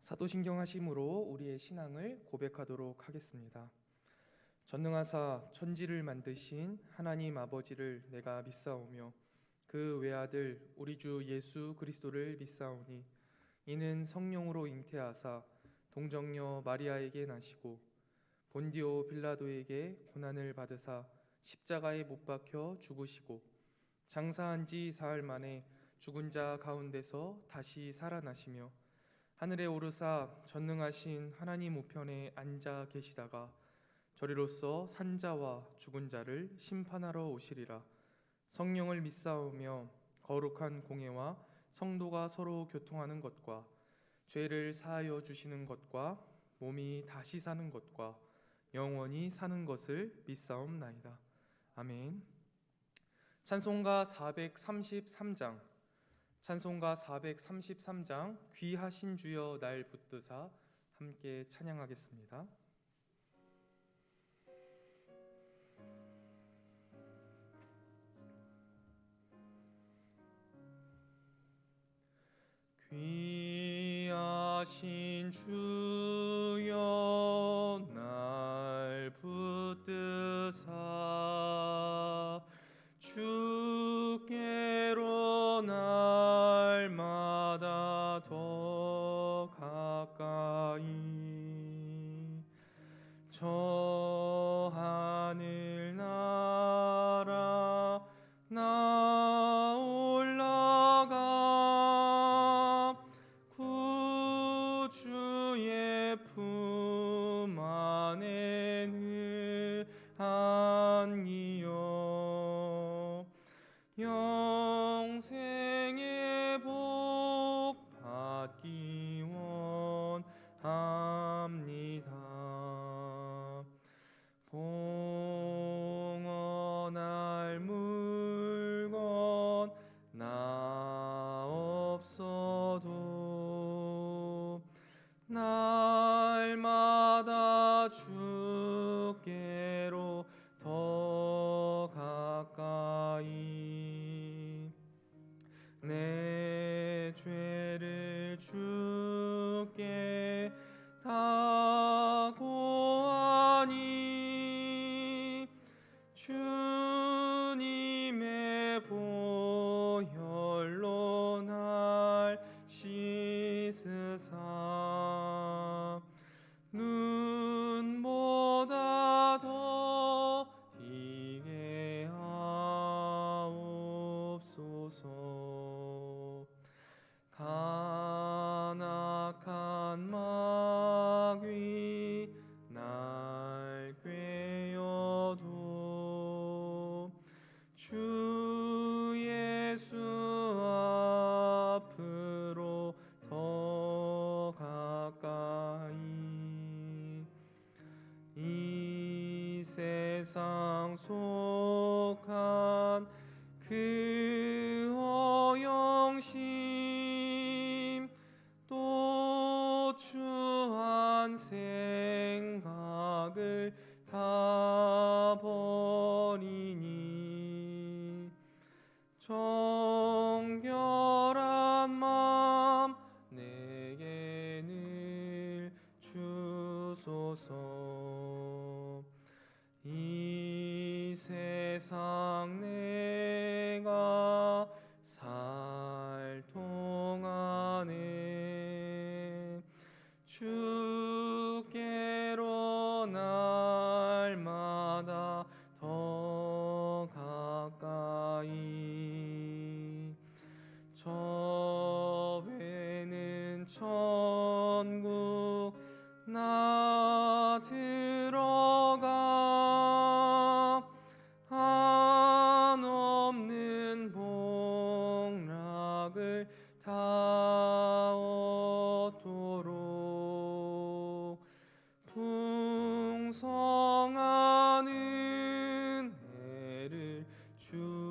사도신경 하심으로 우리의 신앙을 고백하도록 하겠습니다. 전능하사 천지를 만드신 하나님 아버지를 내가 믿사오며 그 외아들 우리 주 예수 그리스도를 믿사오니 이는 성령으로 잉태하사 동정녀 마리아에게 나시고 본디오 빌라도에게 고난을 받으사 십자가에 못 박혀 죽으시고 장사한 지 사흘 만에 죽은 자 가운데서 다시 살아나시며 하늘에 오르사 전능하신 하나님 우편에 앉아 계시다가 저리로서 산자와 죽은 자를 심판하러 오시리라. 성령을 믿사오며 거룩한 공예와 성도가 서로 교통하는 것과 죄를 사하여 주시는 것과 몸이 다시 사는 것과 영원히 사는 것을 믿사옵나이다. 아멘. 찬송가 433장 찬송가 433장 귀하신 주여 날 붙드사 함께 찬양하겠습니다. 귀하신 주여 날 붙드사 주께로 날마다 더 가까이 저 하늘 나라 나 올라가 구주의 품 안에 늘 안기어 영생의 복 받기 원합니다. 봉헌할 물건 나 없어도 날마다 주께로 더 가까이 내 죄를 주께 다 고하니 주님의 보혈로 날 씻으사 눈보다 더 희게 하옵소서. 간악한 마귀 날 꾀어도 주 예수 앞으로 더 가까이 이 세상 속한 그 허영심 또 추한 생각을 다 버리니 정결한 마음 내게 늘 주소서. 이 세상 내가 살 동안에 주께로 날마다 더 가까이 저 배는 천국 나 들어가 한없는 복락을 다 얻도록 풍성한 은혜를 주옵소서.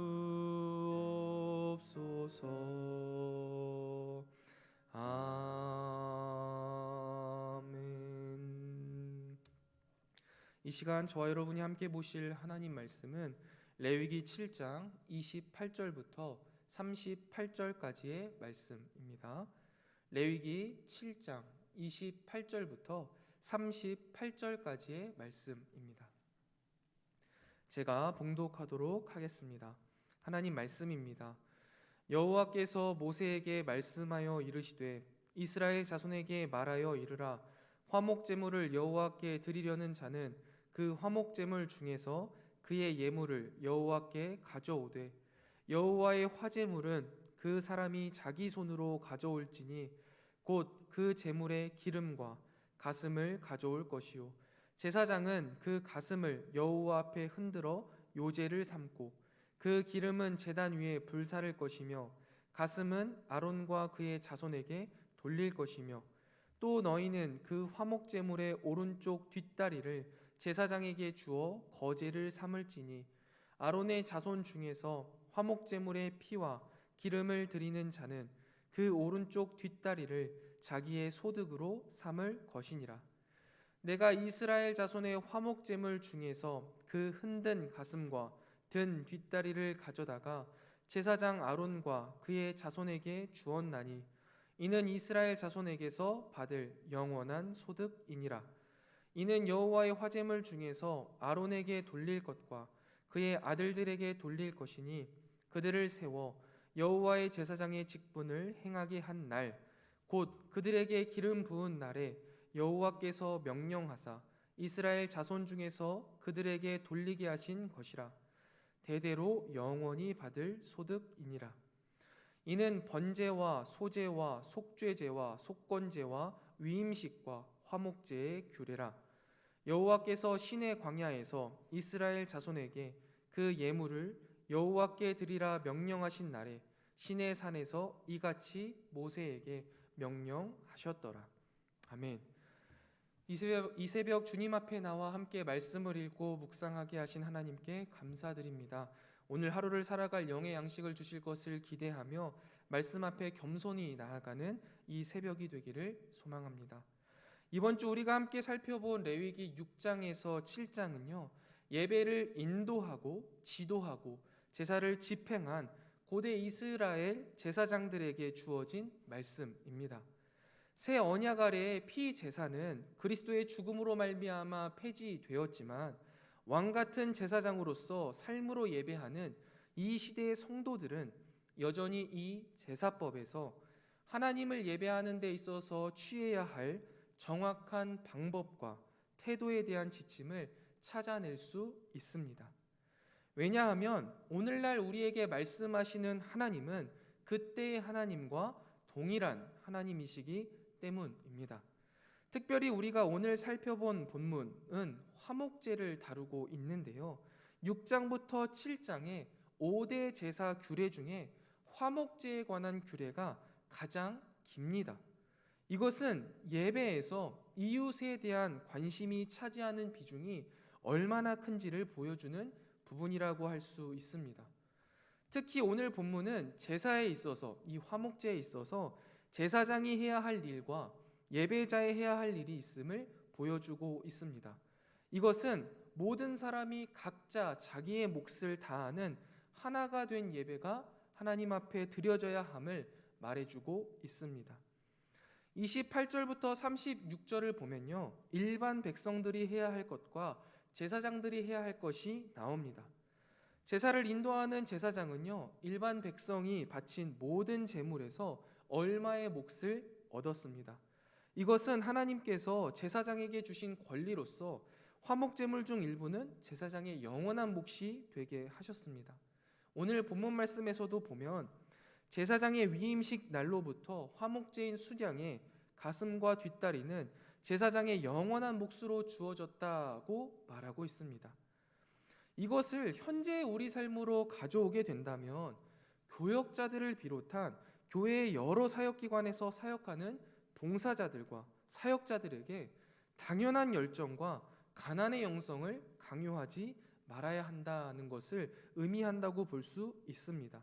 아멘. 이 시간 저와 여러분이 함께 보실 하나님 말씀은 레위기 7장 28절부터 38절까지의 말씀입니다. 레위기 7장 28절부터 38절까지의 말씀입니다. 제가 봉독하도록 하겠습니다. 하나님 말씀입니다. 여호와께서 모세에게 말씀하여 이르시되 이스라엘 자손에게 말하여 이르라. 화목 제물을 여호와께 드리려는 자는 그 화목 제물 중에서 그의 예물을 여호와께 가져오되 여호와의 화제물은 그 사람이 자기 손으로 가져올지니 곧 그 제물의 기름과 가슴을 가져올 것이요 제사장은 그 가슴을 여호와 앞에 흔들어 요제를 삼고 그 기름은 제단 위에 불사를 것이며 가슴은 아론과 그의 자손에게 돌릴 것이며 또 너희는 그 화목 제물의 오른쪽 뒷다리를 제사장에게 주어 거제를 삼을지니 아론의 자손 중에서 화목 제물의 피와 기름을 드리는 자는 그 오른쪽 뒷다리를 자기의 소득으로 삼을 것이니라. 내가 이스라엘 자손의 화목 제물 중에서 그 흔든 가슴과 든 뒷다리를 가져다가 제사장 아론과 그의 자손에게 주었나니 이는 이스라엘 자손에게서 받을 영원한 소득이니라. 이는 여호와의 화제물 중에서 아론에게 돌릴 것과 그의 아들들에게 돌릴 것이니 그들을 세워 여호와의 제사장의 직분을 행하게 한 날 곧 그들에게 기름 부은 날에 여호와께서 명령하사 이스라엘 자손 중에서 그들에게 돌리게 하신 것이라. 대대로 영원히 받을 소득이니라. 이는 번제와 소제와 속죄제와 속건제와 위임식과 화목제의 규례라. 여호와께서 시내 광야에서 이스라엘 자손에게 그 예물을 여호와께 드리라 명령하신 날에 시내 산에서 이같이 모세에게 명령하셨더라. 아멘. 이 새벽 주님 앞에 나와 함께 말씀을 읽고 묵상하게 하신 하나님께 감사드립니다. 오늘 하루를 살아갈 영의 양식을 주실 것을 기대하며 말씀 앞에 겸손히 나아가는 이 새벽이 되기를 소망합니다. 이번 주 우리가 함께 살펴본 레위기 6장에서 7장은요, 예배를 인도하고 지도하고 제사를 집행한 고대 이스라엘 제사장들에게 주어진 말씀입니다. 새 언약 아래의 피 제사는 그리스도의 죽음으로 말미암아 폐지되었지만 왕 같은 제사장으로서 삶으로 예배하는 이 시대의 성도들은 여전히 이 제사법에서 하나님을 예배하는 데 있어서 취해야 할 정확한 방법과 태도에 대한 지침을 찾아낼 수 있습니다. 왜냐하면 오늘날 우리에게 말씀하시는 하나님은 그때의 하나님과 동일한 하나님이시기 때문입니다. 특별히 우리가 오늘 살펴본 본문은 화목제를 다루고 있는데요. 6장부터 7장의 5대 제사 규례 중에 화목제에 관한 규례가 가장 깁니다. 이것은 예배에서 이웃에 대한 관심이 차지하는 비중이 얼마나 큰지를 보여주는 부분이라고 할 수 있습니다. 특히 오늘 본문은 제사에 있어서, 이 화목제에 있어서 제사장이 해야 할 일과 예배자의 해야 할 일이 있음을 보여주고 있습니다. 이것은 모든 사람이 각자 자기의 몫을 다하는 하나가 된 예배가 하나님 앞에 드려져야 함을 말해주고 있습니다. 28절부터 36절을 보면요, 일반 백성들이 해야 할 것과 제사장들이 해야 할 것이 나옵니다. 제사를 인도하는 제사장은요, 일반 백성이 바친 모든 제물에서 얼마의 몫을 얻었습니다. 이것은 하나님께서 제사장에게 주신 권리로서 화목제물 중 일부는 제사장의 영원한 몫이 되게 하셨습니다. 오늘 본문 말씀에서도 보면 제사장의 위임식 날로부터 화목제인 수량의 가슴과 뒷다리는 제사장의 영원한 몫으로 주어졌다고 말하고 있습니다. 이것을 현재의 우리 삶으로 가져오게 된다면 교역자들을 비롯한 교회의 여러 사역기관에서 사역하는 봉사자들과 사역자들에게 당연한 열정과 가난의 영성을 강요하지 말아야 한다는 것을 의미한다고 볼 수 있습니다.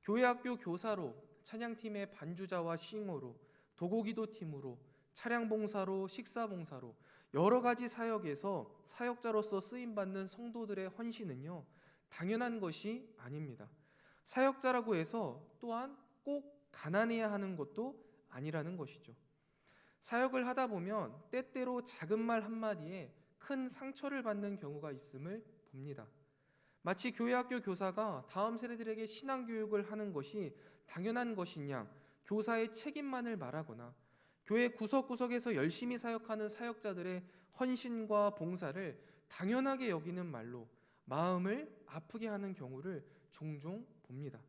교회학교 교사로, 찬양팀의 반주자와 싱어로, 도곡기도팀으로, 차량봉사로, 식사봉사로 여러 가지 사역에서 사역자로서 쓰임받는 성도들의 헌신은요, 당연한 것이 아닙니다. 사역자라고 해서 또한 꼭 가난해야 하는 것도 아니라는 것이죠. 사역을 하다 보면 때때로 작은 말 한마디에 큰 상처를 받는 경우가 있음을 봅니다. 마치 교회 학교 교사가 다음 세대들에게 신앙 교육을 하는 것이 당연한 것인 양 교사의 책임만을 말하거나 교회 구석구석에서 열심히 사역하는 사역자들의 헌신과 봉사를 당연하게 여기는 말로 마음을 아프게 하는 경우를 종종 봅니다.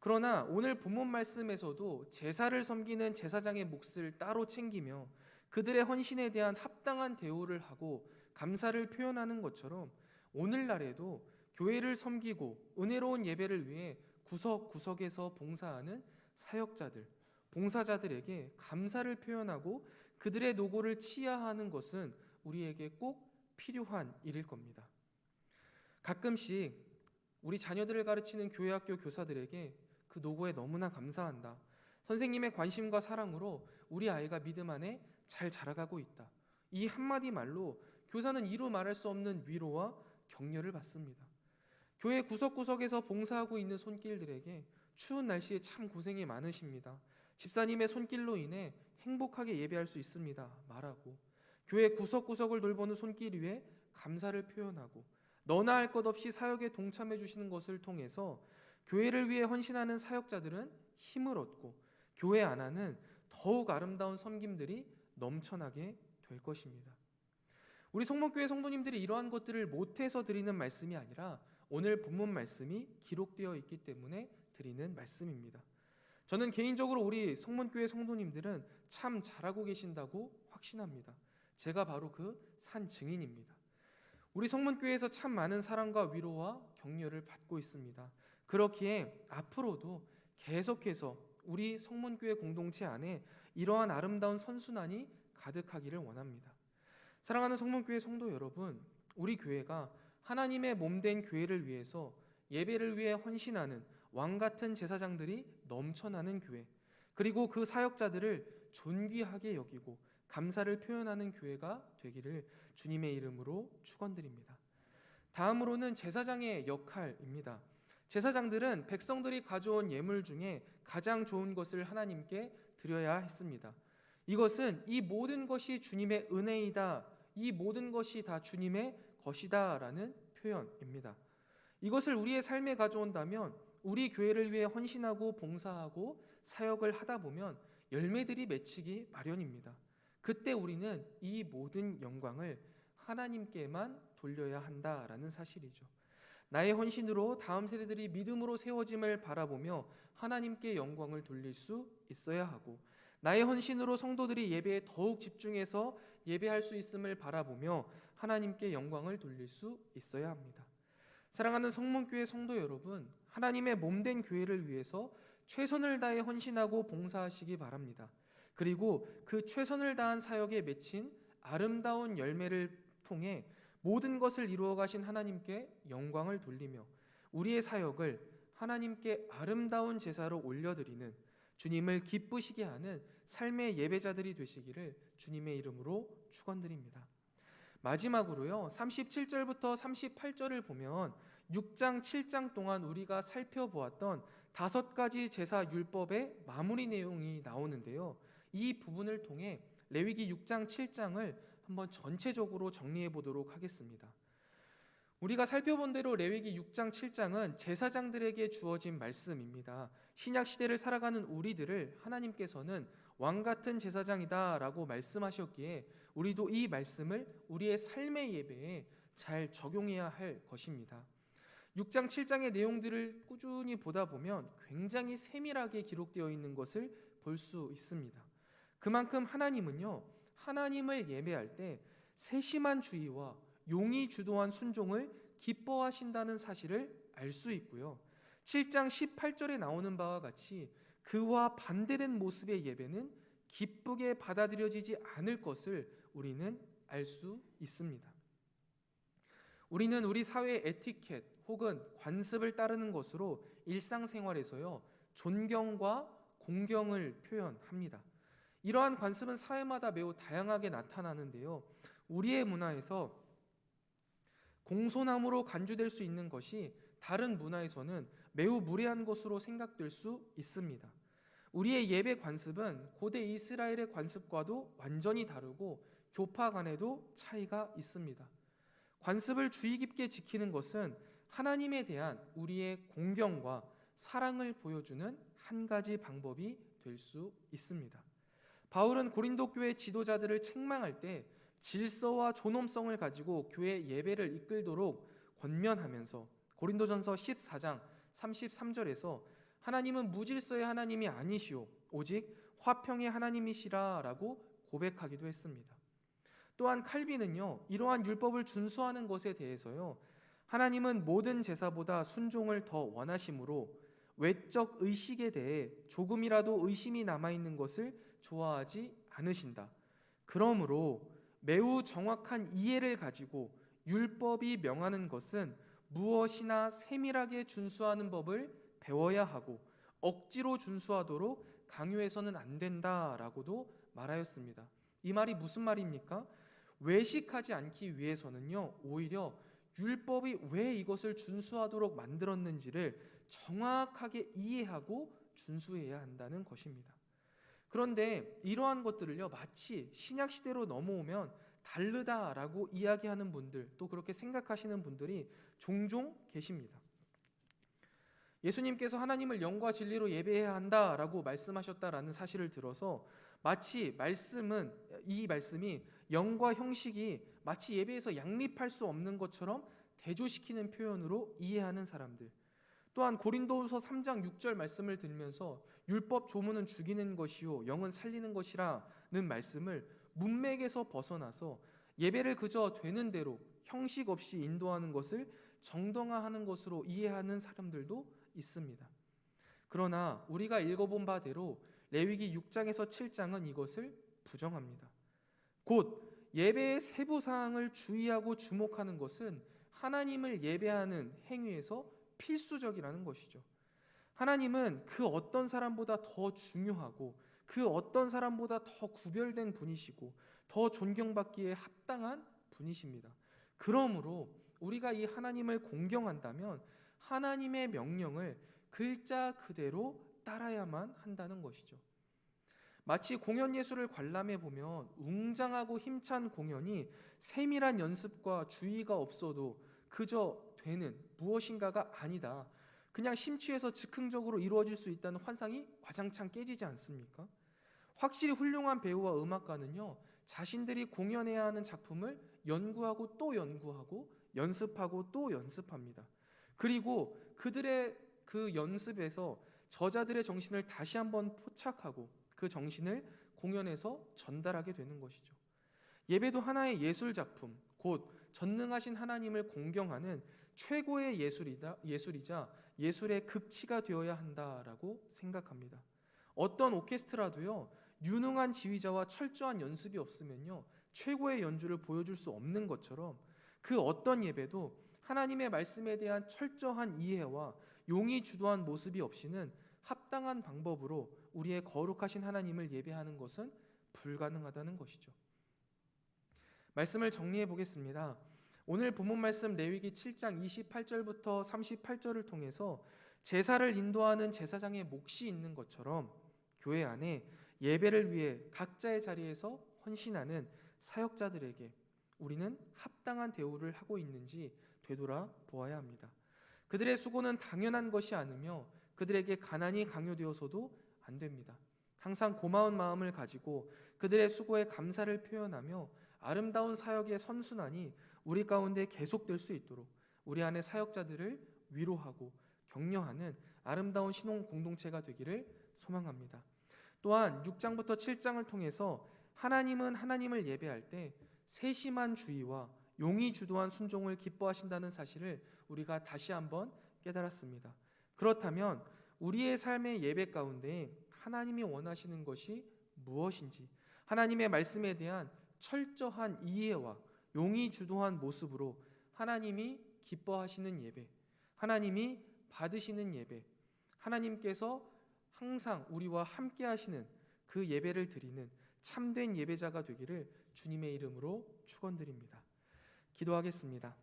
그러나 오늘 본문 말씀에서도 제사를 섬기는 제사장의 몫을 따로 챙기며 그들의 헌신에 대한 합당한 대우를 하고 감사를 표현하는 것처럼 오늘날에도 교회를 섬기고 은혜로운 예배를 위해 구석구석에서 봉사하는 사역자들, 봉사자들에게 감사를 표현하고 그들의 노고를 치하하는 것은 우리에게 꼭 필요한 일일 겁니다. 가끔씩 우리 자녀들을 가르치는 교회 학교 교사들에게 그 노고에 너무나 감사한다. 선생님의 관심과 사랑으로 우리 아이가 믿음 안에 잘 자라가고 있다. 이 한마디 말로 교사는 이루 말할 수 없는 위로와 격려를 받습니다. 교회 구석구석에서 봉사하고 있는 손길들에게 추운 날씨에 참 고생이 많으십니다. 집사님의 손길로 인해 행복하게 예배할 수 있습니다. 말하고 교회 구석구석을 돌보는 손길 위에 감사를 표현하고 너나 할 것 없이 사역에 동참해 주시는 것을 통해서 교회를 위해 헌신하는 사역자들은 힘을 얻고 교회 안에는 더욱 아름다운 섬김들이 넘쳐나게 될 것입니다. 우리 송목교회 성도님들이 이러한 것들을 못해서 드리는 말씀이 아니라 오늘 본문 말씀이 기록되어 있기 때문에 드리는 말씀입니다. 저는 개인적으로 우리 성문교회 성도님들은 참 잘하고 계신다고 확신합니다. 제가 바로 그 산 증인입니다. 우리 성문교회에서 참 많은 사랑과 위로와 격려를 받고 있습니다. 그렇기에 앞으로도 계속해서 우리 성문교회 공동체 안에 이러한 아름다운 선순환이 가득하기를 원합니다. 사랑하는 성문교회 성도 여러분, 우리 교회가 하나님의 몸된 교회를 위해서 예배를 위해 헌신하는 왕같은 제사장들이 넘쳐나는 교회, 그리고 그 사역자들을 존귀하게 여기고 감사를 표현하는 교회가 되기를 주님의 이름으로 축원드립니다. 다음으로는 제사장의 역할입니다. 제사장들은 백성들이 가져온 예물 중에 가장 좋은 것을 하나님께 드려야 했습니다. 이것은 이 모든 것이 주님의 은혜이다, 이 모든 것이 다 주님의 것이다 라는 표현입니다. 이것을 우리의 삶에 가져온다면 우리 교회를 위해 헌신하고 봉사하고 사역을 하다 보면 열매들이 맺히기 마련입니다. 그때 우리는 이 모든 영광을 하나님께만 돌려야 한다라는 사실이죠. 나의 헌신으로 다음 세대들이 믿음으로 세워짐을 바라보며 하나님께 영광을 돌릴 수 있어야 하고, 나의 헌신으로 성도들이 예배에 더욱 집중해서 예배할 수 있음을 바라보며 하나님께 영광을 돌릴 수 있어야 합니다. 사랑하는 성문교회 성도 여러분, 하나님의 몸된 교회를 위해서 최선을 다해 헌신하고 봉사하시기 바랍니다. 그리고 그 최선을 다한 사역에 맺힌 아름다운 열매를 통해 모든 것을 이루어 가신 하나님께 영광을 돌리며 우리의 사역을 하나님께 아름다운 제사로 올려드리는, 주님을 기쁘시게 하는 삶의 예배자들이 되시기를 주님의 이름으로 축원드립니다. 마지막으로요, 37절부터 38절을 보면 6장 7장 동안 우리가 살펴보았던 5가지 제사 율법의 마무리 내용이 나오는데요, 이 부분을 통해 레위기 6장 7장을 한번 전체적으로 정리해 보도록 하겠습니다. 우리가 살펴본 대로 레위기 6장 7장은 제사장들에게 주어진 말씀입니다. 신약 시대를 살아가는 우리들을 하나님께서는 왕같은 제사장이다 라고 말씀하셨기에 우리도 이 말씀을 우리의 삶의 예배에 잘 적용해야 할 것입니다. 6장 7장의 내용들을 꾸준히 보다 보면 굉장히 세밀하게 기록되어 있는 것을 볼 수 있습니다. 그만큼 하나님은요, 하나님을 예배할 때 세심한 주의와 용이 주도한 순종을 기뻐하신다는 사실을 알 수 있고요, 7장 18절에 나오는 바와 같이 그와 반대된 모습의 예배는 기쁘게 받아들여지지 않을 것을 우리는 알 수 있습니다. 우리는 우리 사회의 에티켓 혹은 관습을 따르는 것으로 일상생활에서요, 존경과 공경을 표현합니다. 이러한 관습은 사회마다 매우 다양하게 나타나는데요, 우리의 문화에서 공손함으로 간주될 수 있는 것이 다른 문화에서는 매우 무례한 것으로 생각될 수 있습니다. 우리의 예배 관습은 고대 이스라엘의 관습과도 완전히 다르고 교파 간에도 차이가 있습니다. 관습을 주의 깊게 지키는 것은 하나님에 대한 우리의 공경과 사랑을 보여주는 한 가지 방법이 될 수 있습니다. 바울은 고린도 교회 지도자들을 책망할 때 질서와 존엄성을 가지고 교회 예배를 이끌도록 권면하면서 고린도전서 14장 33절에서 하나님은 무질서의 하나님이 아니시오 오직 화평의 하나님이시라라고 고백하기도 했습니다. 또한 칼빈은요, 이러한 율법을 준수하는 것에 대해서요, 하나님은 모든 제사보다 순종을 더 원하심으로 외적 의식에 대해 조금이라도 의심이 남아있는 것을 좋아하지 않으신다. 그러므로 매우 정확한 이해를 가지고 율법이 명하는 것은 무엇이나 세밀하게 준수하는 법을 배워야 하고 억지로 준수하도록 강요해서는 안 된다라고도 말하였습니다. 이 말이 무슨 말입니까? 외식하지 않기 위해서는요, 오히려 율법이 왜 이것을 준수하도록 만들었는지를 정확하게 이해하고 준수해야 한다는 것입니다. 그런데 이러한 것들을요, 마치 신약 시대로 넘어오면 다르다라고 이야기하는 분들, 또 그렇게 생각하시는 분들이 종종 계십니다. 예수님께서 하나님을 영과 진리로 예배해야 한다라고 말씀하셨다라는 사실을 들어서 마치 이 말씀이 영과 형식이 마치 예배에서 양립할 수 없는 것처럼 대조시키는 표현으로 이해하는 사람들, 또한 고린도후서 3장 6절 말씀을 들으면서 율법 조문은 죽이는 것이요 영은 살리는 것이라는 말씀을 문맥에서 벗어나서 예배를 그저 되는 대로 형식 없이 인도하는 것을 정당화하는 것으로 이해하는 사람들도 있습니다. 그러나 우리가 읽어본 바대로 레위기 6장에서 7장은 이것을 부정합니다. 곧 예배의 세부 사항을 주의하고 주목하는 것은 하나님을 예배하는 행위에서 필수적이라는 것이죠. 하나님은 그 어떤 사람보다 더 중요하고 그 어떤 사람보다 더 구별된 분이시고 더 존경받기에 합당한 분이십니다. 그러므로 우리가 이 하나님을 공경한다면 하나님의 명령을 글자 그대로 따라야만 한다는 것이죠. 마치 공연 예술을 관람해 보면 웅장하고 힘찬 공연이 세밀한 연습과 주의가 없어도 그저 되는 무엇인가가 아니다, 그냥 심취해서 즉흥적으로 이루어질 수 있다는 환상이 와장창 깨지지 않습니까? 확실히 훌륭한 배우와 음악가는요, 자신들이 공연해야 하는 작품을 연구하고 또 연구하고 연습하고 또 연습합니다. 그리고 그들의 그 연습에서 저자들의 정신을 다시 한번 포착하고 그 정신을 공연에서 전달하게 되는 것이죠. 예배도 하나의 예술 작품, 곧 전능하신 하나님을 공경하는 최고의 예술이자 예술의 극치가 되어야 한다라고 생각합니다. 어떤 오케스트라도요, 유능한 지휘자와 철저한 연습이 없으면요, 최고의 연주를 보여줄 수 없는 것처럼 그 어떤 예배도 하나님의 말씀에 대한 철저한 이해와 용이 주도한 모습이 없이는 합당한 방법으로 우리의 거룩하신 하나님을 예배하는 것은 불가능하다는 것이죠. 말씀을 정리해 보겠습니다. 오늘 본문 말씀 레위기 7장 28절부터 38절을 통해서 제사를 인도하는 제사장의 몫이 있는 것처럼 교회 안에 예배를 위해 각자의 자리에서 헌신하는 사역자들에게 우리는 합당한 대우를 하고 있는지 되돌아 보아야 합니다. 그들의 수고는 당연한 것이 아니며 그들에게 가난이 강요되어서도 안 됩니다. 항상 고마운 마음을 가지고 그들의 수고에 감사를 표현하며 아름다운 사역의 선순환이 우리 가운데 계속될 수 있도록 우리 안의 사역자들을 위로하고 격려하는 아름다운 신혼 공동체가 되기를 소망합니다. 또한 6장부터 7장을 통해서 하나님은 하나님을 예배할 때 세심한 주의와 용이 주도한 순종을 기뻐하신다는 사실을 우리가 다시 한번 깨달았습니다. 그렇다면 우리의 삶의 예배 가운데 하나님이 원하시는 것이 무엇인지, 하나님의 말씀에 대한 철저한 이해와 용이 주도한 모습으로 하나님이 기뻐하시는 예배, 하나님이 받으시는 예배, 하나님께서 항상 우리와 함께 하시는 그 예배를 드리는 참된 예배자가 되기를 주님의 이름으로 축원드립니다. 기도하겠습니다.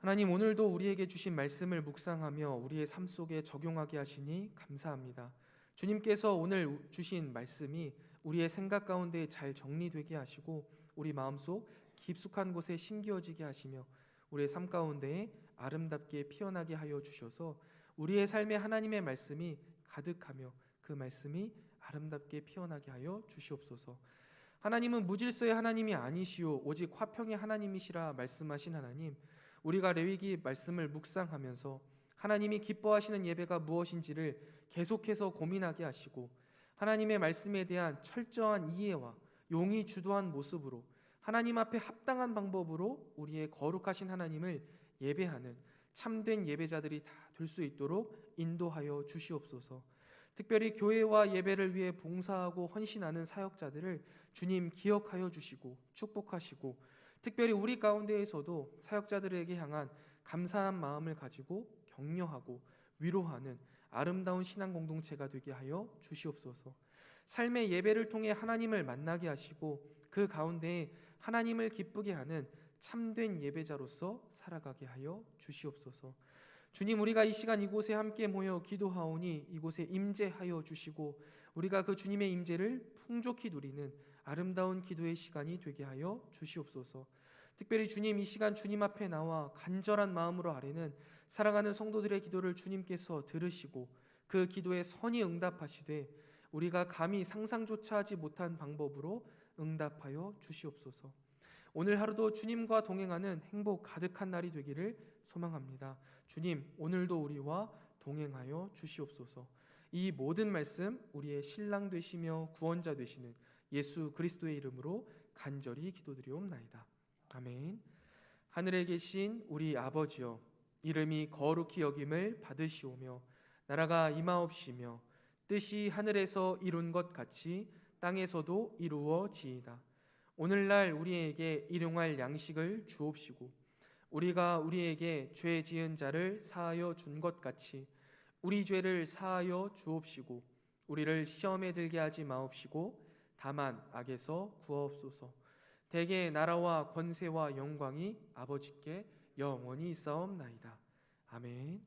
하나님, 오늘도 우리에게 주신 말씀을 묵상하며 우리의 삶 속에 적용하게 하시니 감사합니다. 주님께서 오늘 주신 말씀이 우리의 생각 가운데 잘 정리되게 하시고 우리 마음속 깊숙한 곳에 심기어지게 하시며 우리의 삶 가운데 아름답게 피어나게 하여 주셔서 우리의 삶에 하나님의 말씀이 가득하며 그 말씀이 아름답게 피어나게 하여 주시옵소서. 하나님은 무질서의 하나님이 아니시오 오직 화평의 하나님이시라 말씀하신 하나님, 우리가 레위기 말씀을 묵상하면서 하나님이 기뻐하시는 예배가 무엇인지를 계속해서 고민하게 하시고 하나님의 말씀에 대한 철저한 이해와 용이 주도한 모습으로 하나님 앞에 합당한 방법으로 우리의 거룩하신 하나님을 예배하는 참된 예배자들이 다 될 수 있도록 인도하여 주시옵소서. 특별히 교회와 예배를 위해 봉사하고 헌신하는 사역자들을 주님 기억하여 주시고 축복하시고 특별히 우리 가운데에서도 사역자들에게 향한 감사한 마음을 가지고 격려하고 위로하는 아름다운 신앙 공동체가 되게 하여 주시옵소서. 삶의 예배를 통해 하나님을 만나게 하시고 그 가운데에 하나님을 기쁘게 하는 참된 예배자로서 살아가게 하여 주시옵소서. 주님, 우리가 이 시간 이곳에 함께 모여 기도하오니 이곳에 임재하여 주시고 우리가 그 주님의 임재를 풍족히 누리는 아름다운 기도의 시간이 되게 하여 주시옵소서. 특별히 주님, 이 시간 주님 앞에 나와 간절한 마음으로 아뢰는 사랑하는 성도들의 기도를 주님께서 들으시고 그 기도에 선히 응답하시되 우리가 감히 상상조차 하지 못한 방법으로 응답하여 주시옵소서. 오늘 하루도 주님과 동행하는 행복 가득한 날이 되기를 소망합니다. 주님, 오늘도 우리와 동행하여 주시옵소서. 이 모든 말씀 우리의 신랑 되시며 구원자 되시는 예수 그리스도의 이름으로 간절히 기도드리옵나이다. 아멘. 하늘에 계신 우리 아버지여, 이름이 거룩히 여김을 받으시오며 나라가 임하옵시며 뜻이 하늘에서 이룬 것 같이 땅에서도 이루어지이다. 오늘날 우리에게 일용할 양식을 주옵시고 우리가 우리에게 죄 지은 자를 사하여 준 것 같이 우리 죄를 사하여 주옵시고 우리를 시험에 들게 하지 마옵시고 다만 악에서 구하옵소서. 대개 나라와 권세와 영광이 아버지께 영원히 있사옵나이다. 아멘.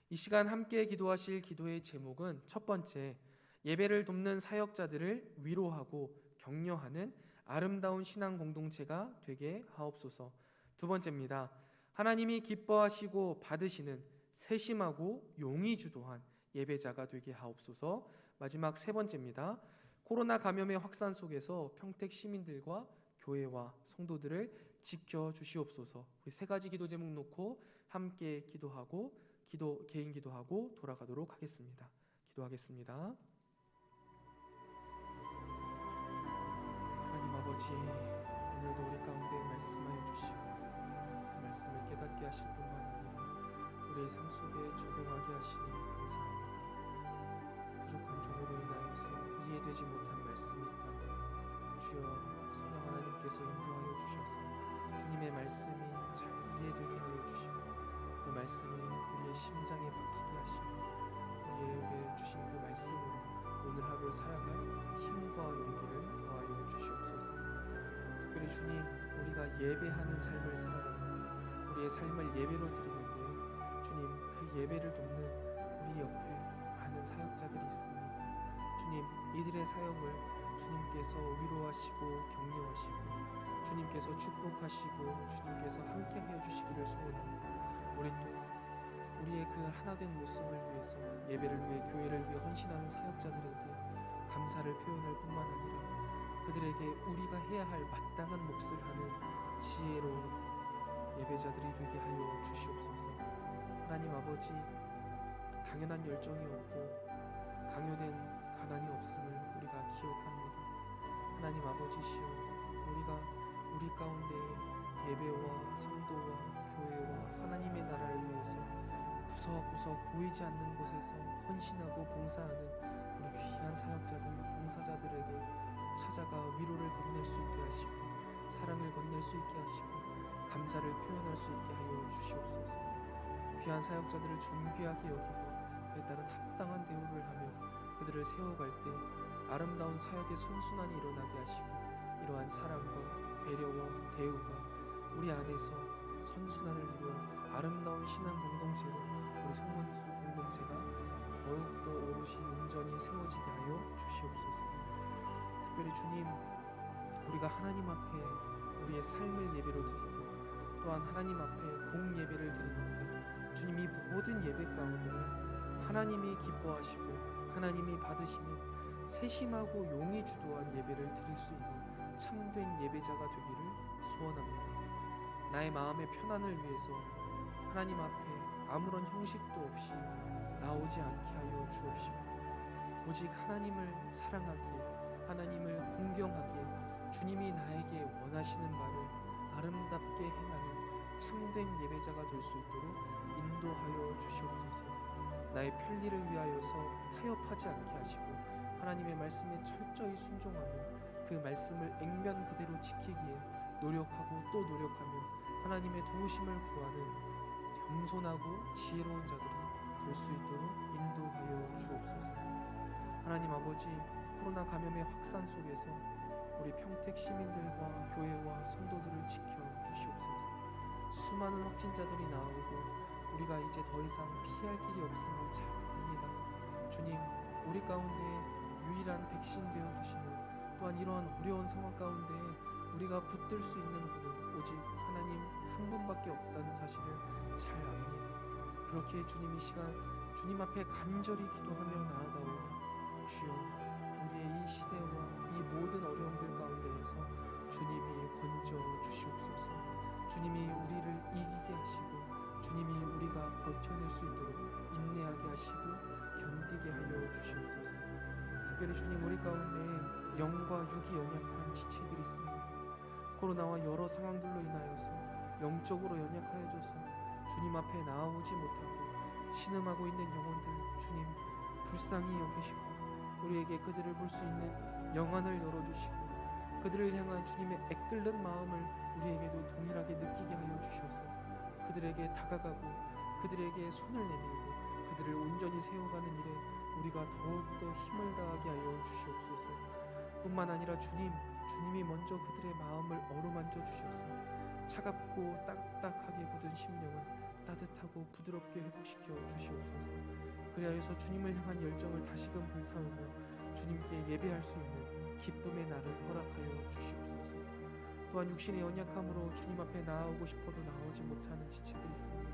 이 시간 함께 기도하실 기도의 제목은 첫 번째, 예배를 돕는 사역자들을 위로하고 격려하는 아름다운 신앙 공동체가 되게 하옵소서. 두 번째입니다. 하나님이 기뻐하시고 받으시는 세심하고 용이 주도한 예배자가 되게 하옵소서. 마지막 세 번째입니다. 코로나 감염의 확산 속에서 평택 시민들과 교회와 성도들을 지켜 주시옵소서. 우리 세 가지 기도 제목 놓고 함께 기도하고 개인 기도하고 돌아가도록 하겠습니다. 기도하겠습니다. 하나님 아버지, 오늘도 우리 가운데 말씀하여 주시고 그 말씀을 깨닫게 하실 뿐만 아니라 우리의 삶 속에 적용하게 하시니 감사합니다. 부족한 종으로 인하여서 이해되지 못한 말씀이 있다면 주여 성령 하나님께서 인도하여 주셔서 주님의 말씀이 잘 이해되게 하여 주시고 그 말씀이 우리의 심장에 박히게 하시고 우리에게 주신 그 말씀으로 오늘 하루를 살아갈 힘과 용기를 더하여 주시옵소서. 특별히 주님, 우리가 예배하는 삶을 살아가는데 우리의 삶을 예배로 드리는데요, 주님, 그 예배를 돕는 우리 옆에 많은 사역자들이 있습니다. 주님, 이들의 사역을 주님께서 위로하시고 격려하시고 주님께서 축복하시고 주님께서 함께하여 주시기를 소원합니다. 우리 또한 우리의 그 하나된 모습을 위해서 예배를 위해 교회를 위해 헌신하는 사역자들에게 감사를 표현할 뿐만 아니라 그들에게 우리가 해야 할 마땅한 몫을 하는 지혜로운 예배자들이 되게 하여 주시옵소서. 하나님 아버지, 당연한 열정이 없고 강요된 가난이 없음을 우리가 기억합니다. 하나님 아버지시여, 우리가 우리 가운데 예배와 성도와 교회와 하나님의 나라를 위해서 구석구석 보이지 않는 곳에서 헌신하고 봉사하는 우리 귀한 사역자들, 봉사자들에게 찾아가 위로를 건넬 수 있게 하시고 사랑을 건넬 수 있게 하시고 감사를 표현할 수 있게 하여 주시옵소서. 귀한 사역자들을 존귀하게 여기고 그에 따른 합당한 대우를 하며 그들을 세워갈 때 아름다운 사역의 선순환이 일어나게 하시고 이러한 사랑과 배려와 대우가 우리 안에서 선순환을 이루어 아름다운 신앙 공동체로 우리 성문 공동체가 더욱더 오롯이 온전히 세워지게 하여 주시옵소서. 특별히 주님, 우리가 하나님 앞에 우리의 삶을 예배로 드리고 또한 하나님 앞에 공예배를 드리는데 주님, 이 모든 예배 가운데 하나님이 기뻐하시고 하나님이 받으시는 세심하고 용이 주도한 예배를 드릴 수 있는 참된 예배자가 되기를 소원합니다. 나의 마음의 편안을 위해서 하나님 앞에 아무런 형식도 없이 나오지 않게 하여 주옵시고 오직 하나님을 사랑하기에 하나님을 공경하기에 주님이 나에게 원하시는 바를 아름답게 행하는 참된 예배자가 될 수 있도록 인도하여 주시옵소서. 나의 편리를 위하여서 타협하지 않게 하시고 하나님의 말씀에 철저히 순종하며 그 말씀을 액면 그대로 지키기에 노력하고 또 노력하며 하나님의 도우심을 구하는 겸손하고 지혜로운 자들이 될 수 있도록 인도하여 주옵소서. 하나님 아버지, 코로나 감염의 확산 속에서 우리 평택 시민들과 교회와 성도들을 지켜 주시옵소서. 수많은 확진자들이 나오고 우리가 이제 더 이상 피할 길이 없음을 잘 압니다. 주님, 우리 가운데 유일한 백신 되어 주시며 또한 이러한 어려운 상황 가운데 우리가 붙들 수 있는 분은 오직 하나님 한 분밖에 없다는 사실을 잘 압니다. 그렇게 주님, 이 시간 주님 앞에 간절히 기도하며 나아가오니 주여, 우리의 이 시대와 이 모든 어려움들 가운데에서 주님이 건져 주시옵소서. 주님이 우리를 이기게 하시고 주님이 우리가 버텨낼 수 있도록 인내하게 하시고 견디게 하여 주시옵소서. 특별히 주님, 우리 가운데 영과 육이 연약한 지체들이 있습니다. 코로나와 여러 상황들로 인하여서 영적으로 연약하여져서 주님 앞에 나아오지 못하고 신음하고 있는 영혼들, 주님 불쌍히 여기시고 우리에게 그들을 볼 수 있는 영안을 열어주시고 그들을 향한 주님의 애끓는 마음을 우리에게도 동일하게 느끼게 하여 주셔서 그들에게 다가가고 그들에게 손을 내밀고 그들을 온전히 세워가는 일에 우리가 더욱더 힘을 다하게 하여 주시옵소서. 뿐만 아니라 주님이 먼저 그들의 마음을 어루만져 주셔서 차갑고 딱딱하게 굳은 심령을 따뜻하고 부드럽게 회복시켜 주시옵소서. 그리하여서 주님을 향한 열정을 다시금 불타오며 주님께 예배할 수 있는 기쁨의 날을 허락하여 주시옵소서. 또한 육신의 연약함으로 주님 앞에 나아오고 싶어도 나오지 못하는 지체들이 있습니다.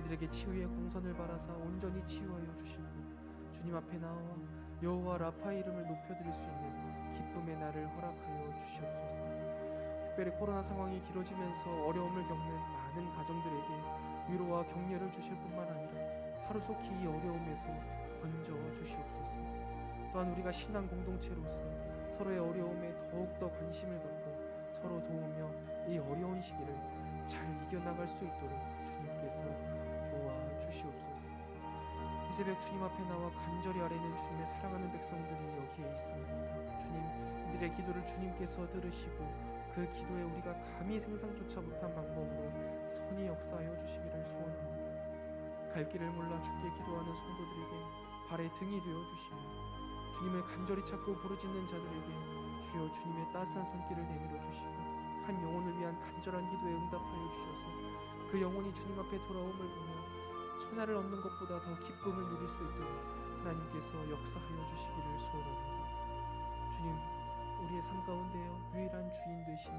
이들에게 치유의 공선을 바라사 온전히 치유하여 주시고 주님 앞에 나와 여호와 라파의 이름을 높여드릴 수 있는 기쁨의 날을 허락하여 주시옵소서. 특별히 코로나 상황이 길어지면서 어려움을 겪는 많은 가정들에게 위로와 격려를 주실 뿐만 아니라 하루속히 이 어려움에서 건져 주시옵소서. 또한 우리가 신앙 공동체로서 서로의 어려움에 더욱더 관심을 갖고 서로 도우며 이 어려운 시기를 잘 이겨나갈 수 있도록 주님께서 도와주시옵소서. 이 새벽 주님 앞에 나와 간절히 아뢰는 주님의 사랑하는 백성들이 여기에 있습니다. 주님, 이들의 기도를 주님께서 들으시고 그 기도에 우리가 감히 생상조차 못한 방법으로 선히 역사하여 주시기를 소원합니다. 갈 길을 몰라 주께 기도하는 성도들에게 발의 등이 되어 주시며 주님을 간절히 찾고 부르짖는 자들에게 주여 주님의 따스한 손길을 내밀어 주시고 한 영혼을 위한 간절한 기도에 응답하여 주셔서 그 영혼이 주님 앞에 돌아옴을 보며 천하를 얻는 것보다 더 기쁨을 누릴 수 있도록 하나님께서 역사하여 주시기를 소원합니다. 주님, 우리의 삶 가운데요 유일한 주인 되시며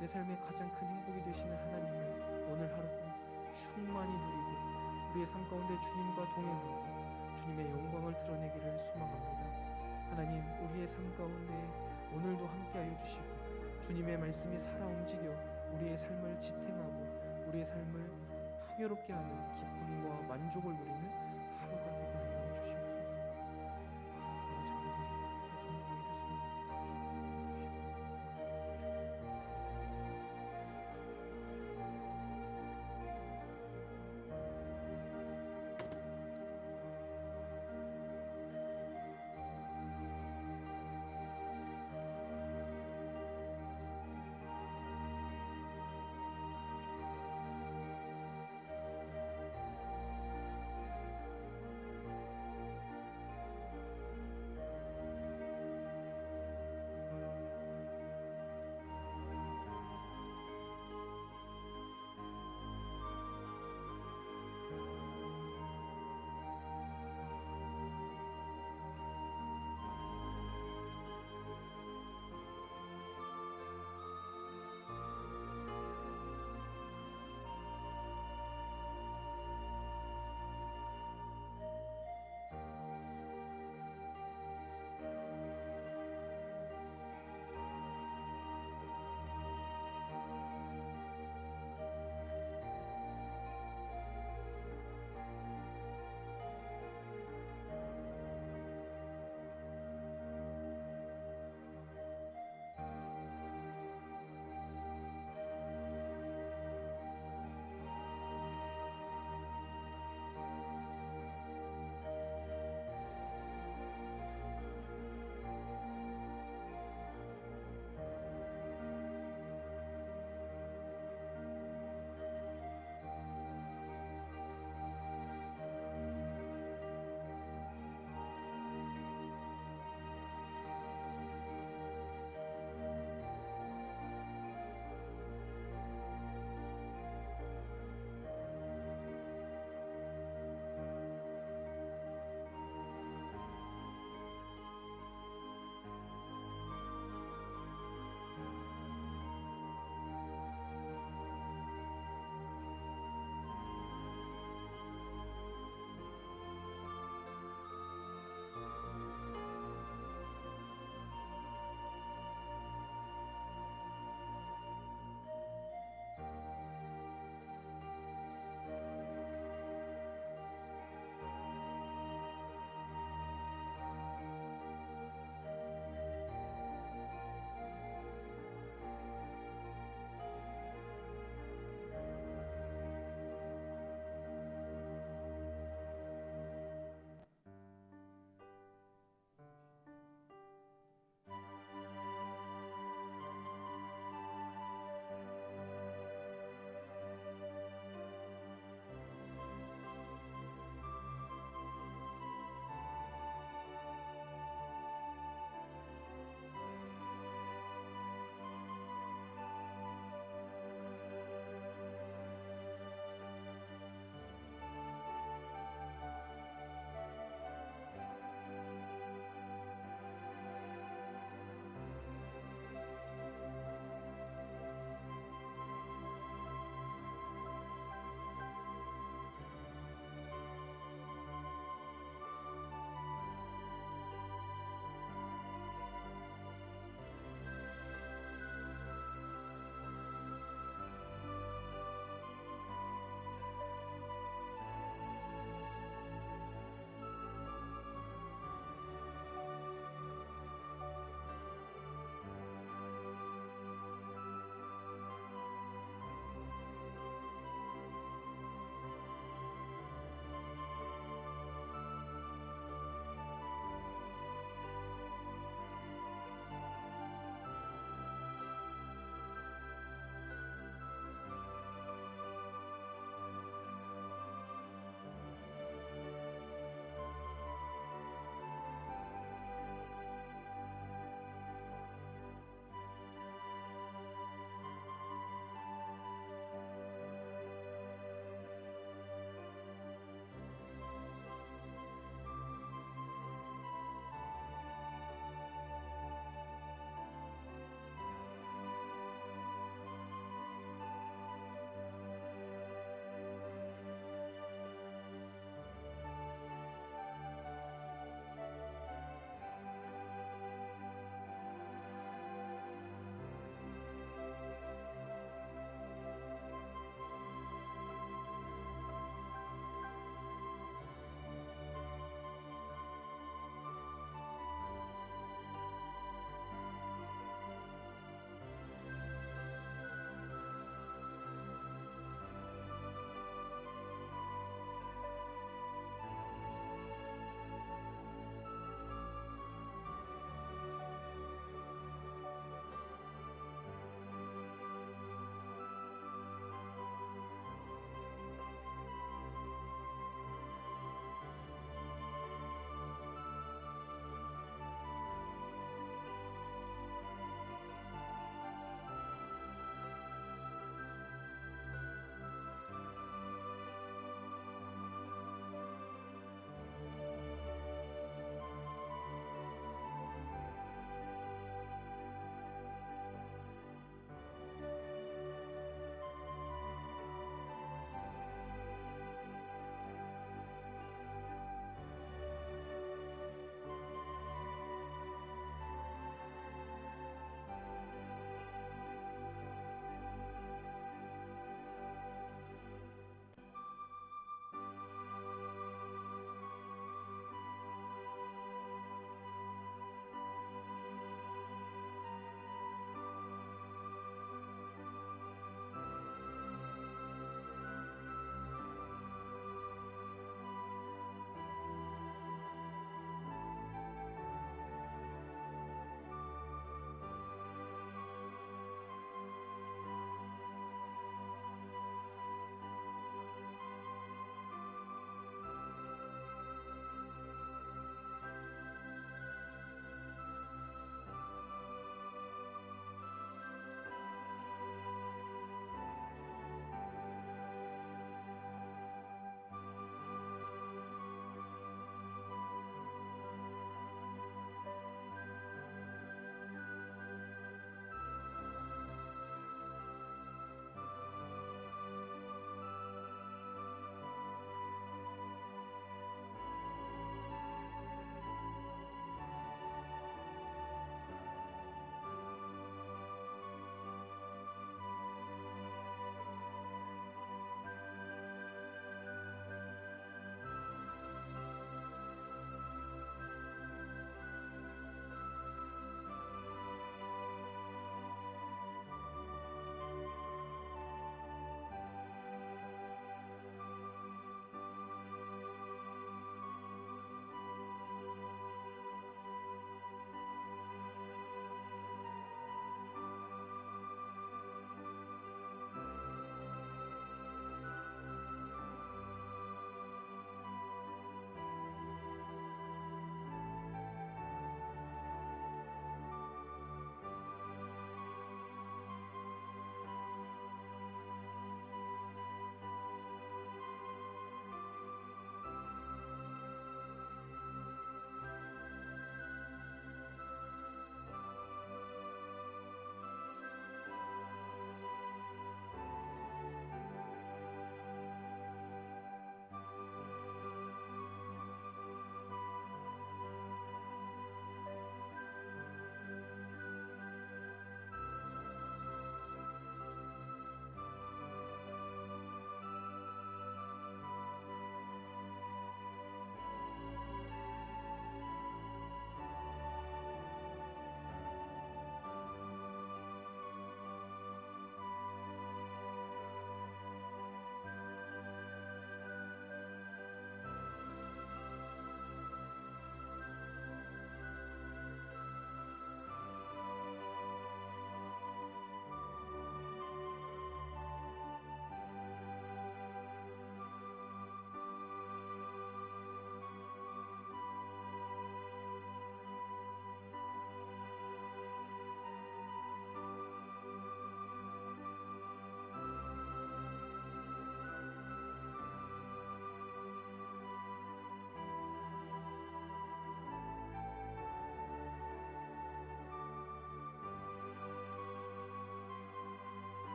내 삶의 가장 큰 행복이 되시는 하나님을 오늘 하루도 충만히 누리고 우리의 삶 가운데 주님과 동행하고 주님의 영광을 드러내기를 소망합니다. 하나님, 우리의 삶 가운데 오늘도 함께하여 주시고 주님의 말씀이 살아 움직여 우리의 삶을 지탱하고 우리의 삶을 풍요롭게 하는 기쁨과 만족을 누리는